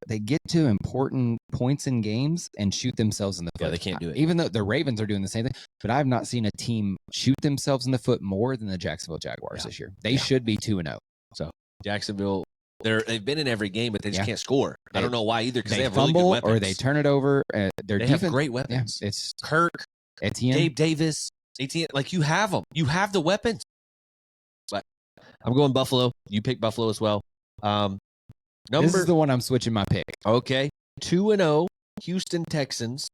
A: important points in games and shoot themselves in the foot.
B: Yeah, they can't do it.
A: Even though the Ravens are doing the same thing, but I have not seen a team shoot themselves in the foot more than the Jacksonville Jaguars this year. They should be 2-0.
B: So Jacksonville, they've been in every game, but they just can't score. I don't know why either because they have
A: fumble
B: really good weapons.
A: or they turn it over.
B: They have great weapons.
A: Yeah, it's
B: Kirk,
A: Etienne,
B: Gabe Davis, Etienne. Like you have them. You have the weapons. But I'm going Buffalo. You pick Buffalo as well.
A: This is the one I'm switching my pick.
B: Okay. 2-0, Houston Texans,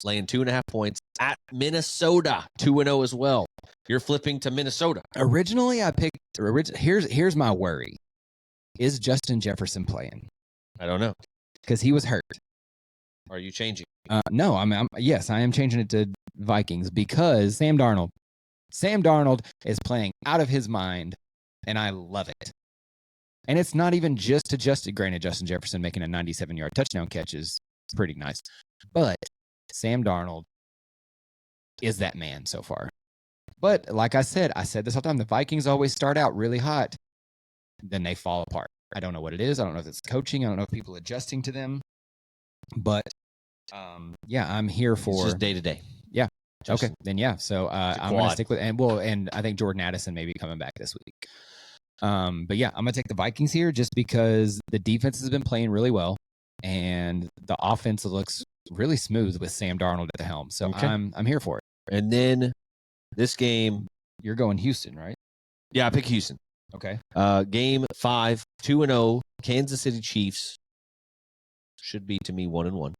B: laying 2.5 points at Minnesota. 2-0 as well. You're flipping to Minnesota.
A: Originally, I picked. Here's my worry: is Justin Jefferson playing?
B: I don't know
A: because he was hurt.
B: Are you changing?
A: No, yes, I am changing it to Vikings because Sam Darnold is playing out of his mind, and I love it. And it's not even just adjusted. Granted, Justin Jefferson making a 97-yard touchdown catch is pretty nice. But Sam Darnold is that man so far. But like I said this all the time, the Vikings always start out really hot. Then they fall apart. I don't know what it is. I don't know if it's coaching. I don't know if people adjusting to them. But, I'm here for...
B: It's just day-to-day.
A: Yeah. Okay. Then, So I'm going to stick with... And I think Jordan Addison may be coming back this week. But I'm gonna take the Vikings here just because the defense has been playing really well and the offense looks really smooth with Sam Darnold at the helm. So I'm here for it.
B: And then this game,
A: you're going Houston, right?
B: Yeah, I pick Houston.
A: Okay.
B: Game 5, 2-0, Kansas City Chiefs should be to me 1-1.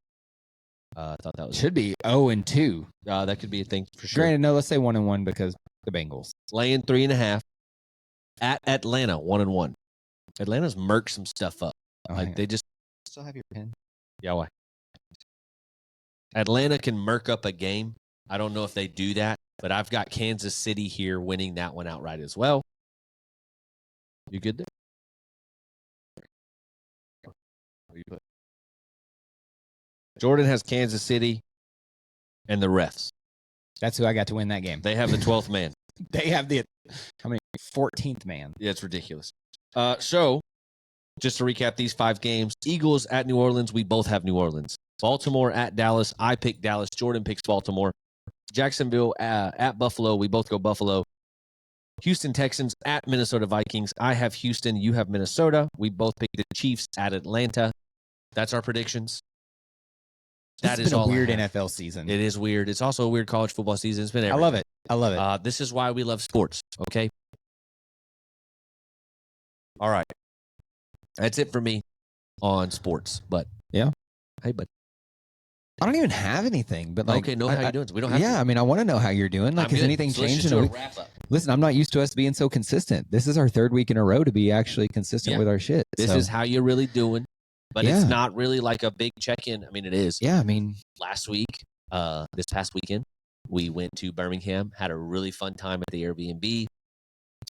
B: I thought that was
A: should be 0-2.
B: That could be a thing for sure.
A: Granted, no, let's say 1-1 because the Bengals
B: laying 3.5. At Atlanta, 1-1. Atlanta's murked some stuff up. They just
A: still have your pen.
B: Yeah, why? Atlanta can murk up a game. I don't know if they do that, but I've got Kansas City here winning that one outright as well. You good there? What you put? Jordan has Kansas City and the refs.
A: That's who I got to win that game.
B: They have the 12th man.
A: They have the 14th man.
B: Yeah, it's ridiculous. So, just to recap these 5 games, Eagles at New Orleans. We both have New Orleans. Baltimore at Dallas. I pick Dallas. Jordan picks Baltimore. Jacksonville at Buffalo. We both go Buffalo. Houston Texans at Minnesota Vikings. I have Houston. You have Minnesota. We both pick the Chiefs at Atlanta. That's our predictions.
A: That is a weird NFL season.
B: It is weird. It's also a weird college football season. It's been everything.
A: I love it.
B: This is why we love sports, okay? All right. That's it for me on sports. But,
A: yeah.
B: Hey, bud.
A: I don't even have anything, but like,
B: okay, know how you're doing. So we don't have.
A: Yeah,
B: to.
A: I mean, I want to know how you're doing. Like, has anything
B: so let's
A: changed
B: just
A: in a
B: do
A: week?
B: wrap up.
A: Listen, I'm not used to us being so consistent. This is our third week in a row to be actually consistent with our shit.
B: This is how you're really doing, but it's not really like a big check-in. I mean, it is.
A: Yeah, I mean,
B: last week, this past weekend, we went to Birmingham, had a really fun time at the Airbnb.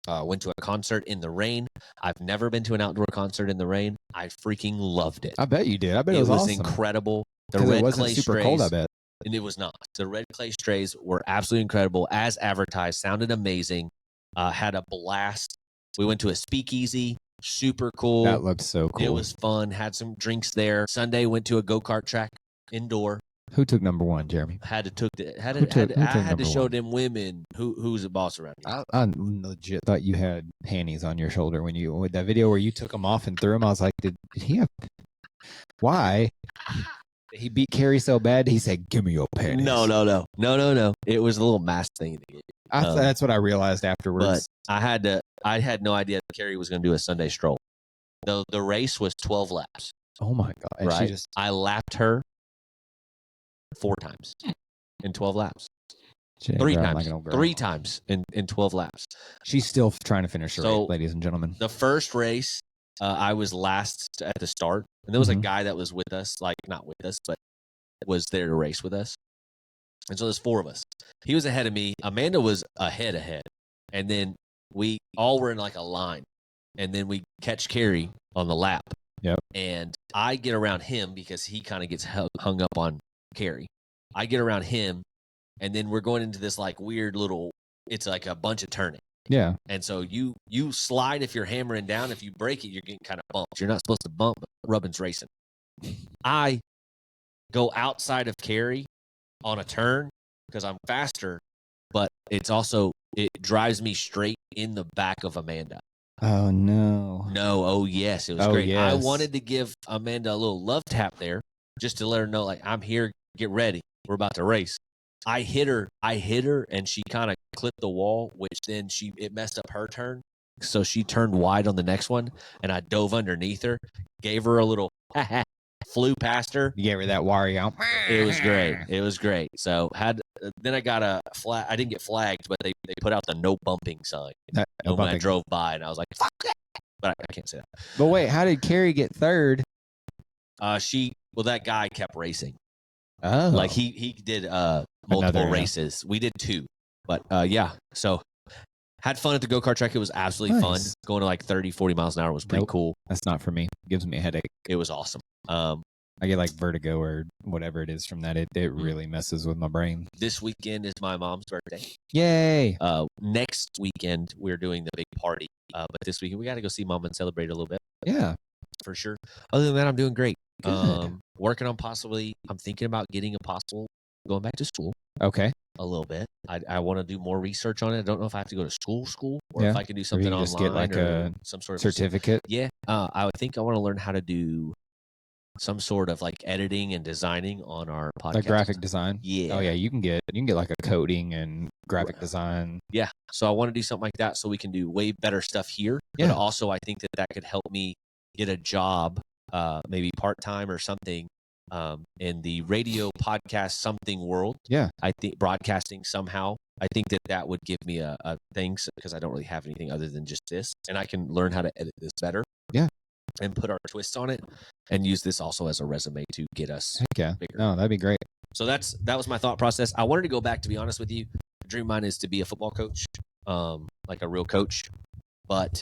B: Went to a concert in the rain. I've never been to an outdoor concert in the rain. I freaking loved it.
A: I bet you did. I bet it was awesome.
B: Incredible.
A: The red wasn't clay super strays, cold, I bet.
B: And it was not. The red clay strays were absolutely incredible, as advertised. Sounded amazing. Had a blast. We went to a speakeasy. Super cool.
A: That looked so cool.
B: It was fun. Had some drinks there. Sunday went to a go-kart track indoor.
A: Who took number one, Jeremy?
B: I had to show them women who's the boss around here.
A: I legit thought you had panties on your shoulder when you with that video where you took them off and threw them. I was like, did he have? Why? He beat Carrie so bad. He said, "Give me your panties."
B: No. It was a little mask thing.
A: That's what I realized afterwards.
B: But I had no idea that Carrie was going to do a Sunday stroll. The race was 12 laps.
A: Oh my god! And
B: right. I lapped her 4 times in 12 laps. 3 times. Like 3 times in 12 laps.
A: She's still trying to finish her race, ladies and gentlemen.
B: The first race, I was last at the start. And there was a guy that was with us, like not with us, but was there to race with us. And so there's 4 of us. He was ahead of me. Amanda was ahead. And then we all were in like a line. And then we catch Carrie on the lap.
A: Yep.
B: And I get around him because he kind of gets hung up on Carrie. I get around him, and then we're going into this like weird little, it's like a bunch of turning.
A: Yeah.
B: And so you slide if you're hammering down. If you break it, you're getting kind of bumped. You're not supposed to bump, but Rubbin's racing. I go outside of Carrie on a turn because I'm faster, but it drives me straight in the back of Amanda.
A: Oh, no.
B: No. Oh, yes. It was great. Yes. I wanted to give Amanda a little love tap there just to let her know, like, I'm here. Get ready. We're about to race. I hit her, and she kind of clipped the wall, which then it messed up her turn. So she turned wide on the next one, and I dove underneath her, gave her a little flew past her.
A: You gave her that Wario.
B: It was great. So then I got a flag. I didn't get flagged, but they put out the no bumping sign when I drove by, and I was like, fuck that. But I can't say that.
A: But wait, how did Carrie get third?
B: That guy kept racing.
A: Oh.
B: Like he did multiple races. We did 2. But yeah. So had fun at the go-kart track. It was absolutely fun. Going to like 30, 40 miles an hour was pretty cool.
A: That's not for me. It gives me a headache.
B: It was awesome.
A: I get like vertigo or whatever it is from that. It really messes with my brain.
B: This weekend is my mom's birthday.
A: Yay.
B: Next weekend we're doing the big party. But this weekend we got to go see mom and celebrate a little bit.
A: Yeah.
B: For sure. Other than that, I'm doing great.
A: Good.
B: Working on I'm thinking about getting going back to school.
A: Okay.
B: A little bit. I want to do more research on it. I don't know if I have to go to school or if I can do something online.
A: Just get like
B: some sort of
A: certificate.
B: Yeah. I think I want to learn how to do some sort of like editing and designing on our podcast.
A: Like graphic design.
B: Yeah.
A: Oh yeah. You can get like a coding and graphic design.
B: Yeah. So I want to do something like that so we can do way better stuff here. Yeah. But also I think that could help me get a job, maybe part-time or something, in the radio podcast something world.
A: Yeah.
B: I think broadcasting somehow. I think that would give me a thing because I don't really have anything other than just this, and I can learn how to edit this better.
A: Yeah.
B: And put our twist on it and use this also as a resume to get us bigger.
A: No, that'd be great.
B: So that was my thought process. I wanted to go back, to be honest with you. The dream of mine is to be a football coach, like a real coach. But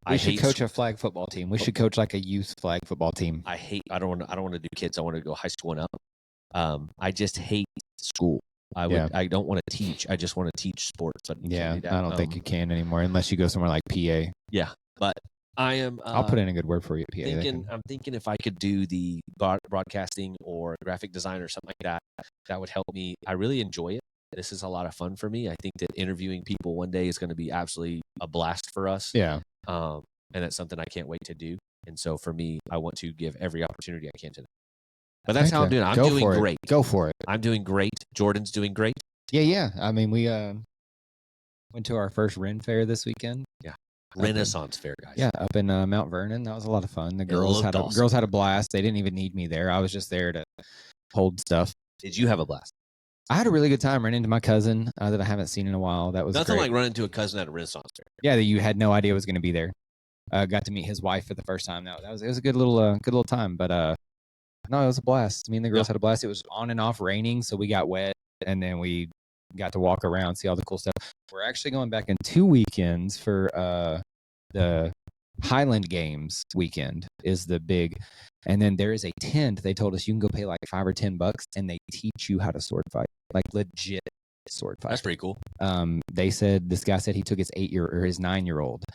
A: we should coach a flag football team. We should coach like a youth flag football team.
B: I don't want to do kids. I want to go high school and up. I just hate school. I don't want to teach. I just want to teach sports.
A: I don't think you can anymore unless you go somewhere like PA.
B: Yeah, but I am.
A: I'll put in a good word for you, PA.
B: I'm thinking if I could do the broadcasting or graphic design or something like that, that would help me. I really enjoy it. This is a lot of fun for me. I think that interviewing people one day is going to be absolutely a blast for us.
A: Yeah.
B: And that's something I can't wait to do. And so for me, I want to give every opportunity I can to them. But that's how I'm doing. I'm doing great.
A: Go for it.
B: I'm doing great. Jordan's doing great.
A: Yeah. I mean, we went to our first Ren Fair this weekend.
B: Yeah. Renaissance Fair, guys.
A: Yeah, up in Mount Vernon. That was a lot of fun. The girls had a blast. They didn't even need me there. I was just there to hold stuff.
D: Did you have a blast?
A: I had a really good time running into my cousin that I haven't seen in a while. That was
D: nothing
A: great.
D: like running into a cousin at a Renaissance fair.
A: Yeah, that you had no idea was going to be there. Got to meet his wife for the first time. It was a good little time. But no, it was a blast. Me and the girls had a blast. It was on and off raining, so we got wet, and then we got to walk around, see all the cool stuff. We're actually going back in 2 weekends for the Highland Games weekend is the big, and then there is a tent. They told us you can go pay like $5 or $10, and they teach you how to sword fight, like legit sword fight.
D: That's pretty cool.
A: They said this guy said he took his 9-year-old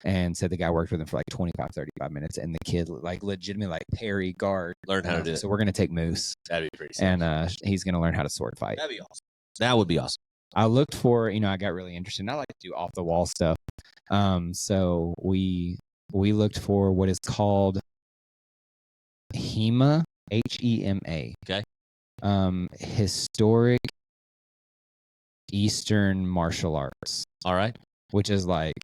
A: and said the guy worked with him for like 25, 35 minutes, and the kid like legitimately like parry, guard,
D: learn how to do it.
A: So we're gonna take Moose.
D: That'd be pretty sick.
A: And he's gonna learn how to sword fight.
D: That'd be awesome. That would be awesome.
A: I looked for, I got really interested. And I like to do off the wall stuff. So we looked for what is called HEMA, HEMA.
D: Okay.
A: Historic Eastern martial arts.
D: All right.
A: Which is like,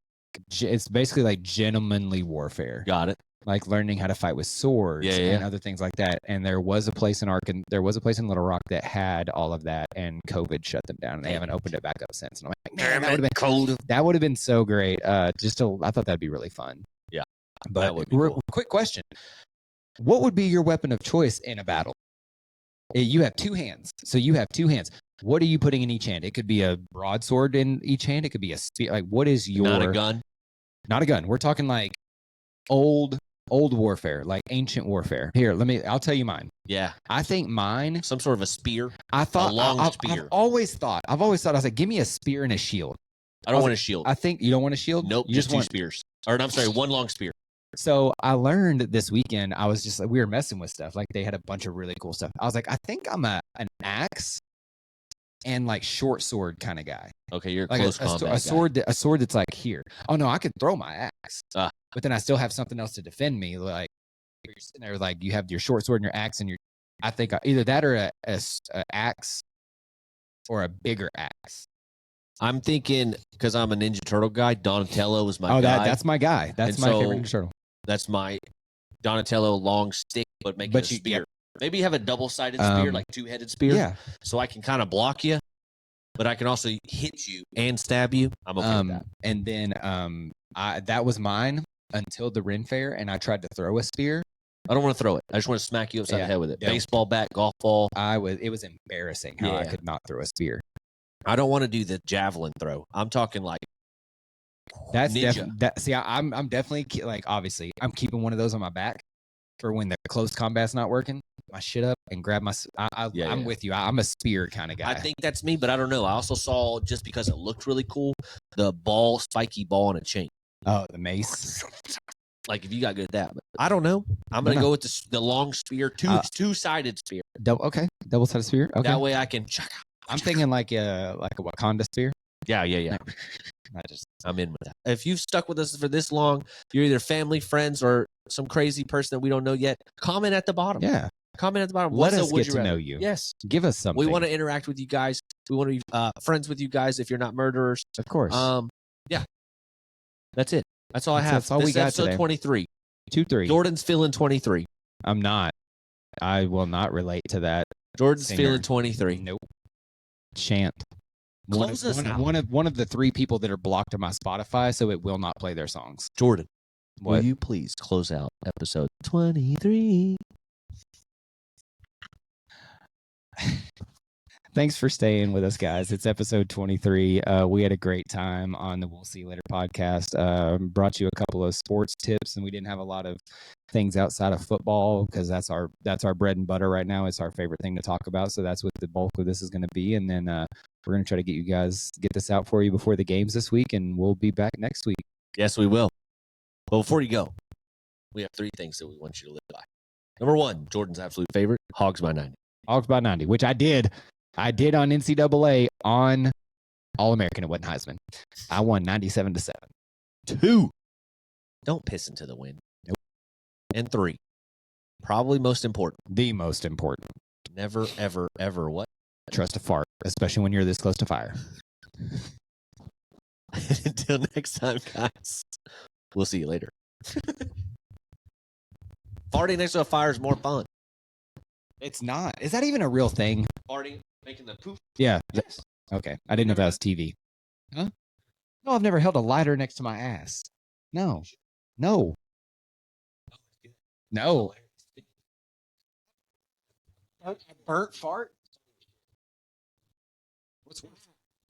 A: it's basically like gentlemanly warfare.
D: Got it.
A: Like learning how to fight with swords and other things like that. And there was a place in Little Rock that had all of that, and COVID shut them down, and they haven't opened it back up since. And I'm like, man, that would have been so great. I thought that'd be really fun.
D: Yeah,
A: but cool. Quick question: what would be your weapon of choice in a battle? You have 2 hands, so you have 2 hands. What are you putting in each hand? It could be a broadsword in each hand. It could be a spear. Like, what is your?
D: Not a gun.
A: Not a gun. We're talking like old warfare, like ancient warfare. Here, I'll tell you mine.
D: Yeah.
A: I think mine.
D: Some sort of a spear.
A: I thought
D: a long
A: I've
D: spear.
A: always thought, I was like, give me a spear and a shield.
D: I don't want a shield.
A: I think you don't want a shield?
D: Nope.
A: You
D: just 2 spears. Or I'm sorry, 1 long spear.
A: So I learned this weekend, I was just like, we were messing with stuff. Like they had a bunch of really cool stuff. I was like, I think I'm an axe and like short sword kind of guy.
D: Okay, you're
A: like
D: close combat
A: a sword that's like here. Oh no, I could throw my axe, but then I still have something else to defend me. Like you're sitting there, like you have your short sword and your axe, and I think either that or a axe or a bigger axe.
D: I'm thinking, because I'm a Ninja Turtle guy, Donatello is my guy.
A: That's my guy. That's my favorite Ninja Turtle.
D: That's my Donatello long stick, but make it a spear. Maybe you have a double-sided spear, like 2-headed spear.
A: Yeah.
D: So I can kind of block you, but I can also hit you and stab you. I'm okay with that.
A: And then that was mine until the Ren Fair, and I tried to throw a spear.
D: I don't want to throw it. I just want to smack you upside the head with it. Baseball bat, golf ball.
A: It was embarrassing how I could not throw a spear.
D: I don't want to do the javelin throw. I'm talking like
A: that's
D: ninja.
A: See, I'm definitely like, obviously I'm keeping one of those on my back for when the close combat's not working. My shit up and grab my. I'm with you. I'm a spear kind of guy.
D: I think that's me, but I don't know. I also saw, just because it looked really cool, the spiky ball on a chain.
A: Oh, the mace.
D: Like if you got good at that, but I don't know. I'm gonna go with the long spear, two-sided spear.
A: Double-sided spear. Okay.
D: That way I can.
A: I'm thinking like a Wakanda spear.
D: Yeah. I'm in with that. If you've stuck with us for this long, you're either family, friends, or some crazy person that we don't know yet. Comment at the bottom.
A: Yeah.
D: Comment at the bottom.
A: Let us get to know you.
D: Yes.
A: Give us something.
D: We want to interact with you guys. We want to be friends with you guys if you're not murderers.
A: Of course.
D: Yeah. That's it. That's all I have.
A: That's all we got
D: episode
A: today.
D: 23.
A: 2-3.
D: Jordan's feeling 23.
A: I'm not. I will not relate to that.
D: Jordan's feeling 23.
A: Nope. Chant. One of the 3 people that are blocked on my Spotify, so it will not play their songs.
D: Jordan,
A: what?
D: Will you please close out episode 23?
A: Thanks for staying with us, guys. It's episode 23. We had a great time on the We'll See You Later podcast. Brought you a couple of sports tips, and we didn't have a lot of things outside of football because that's our bread and butter right now. It's our favorite thing to talk about. So that's what the bulk of this is going to be. And then we're going to try to get this out for you before the games this week, and we'll be back next week.
D: Yes, we will. But before you go, we have 3 things that we want you to live by. Number 1, Jordan's absolute favorite, Hogs by 90.
A: Hogs by 90, which I did. I did on NCAA on All-American. It wasn't Heisman. I won 97-7.
D: 2, don't piss into the wind.
A: Nope.
D: And 3, probably most important.
A: The most important.
D: Never, ever, ever what?
A: Trust a fart, especially when you're this close to fire.
D: Until next time, guys. We'll see you later. Farting next to a fire is more fun.
A: It's not. Is that even a real thing?
B: Farting, making the poof.
A: Yeah.
B: Yes.
A: Okay. I didn't know that was TV. Huh? No, I've never held a lighter next to my ass. No. No. No. A burnt fart? What's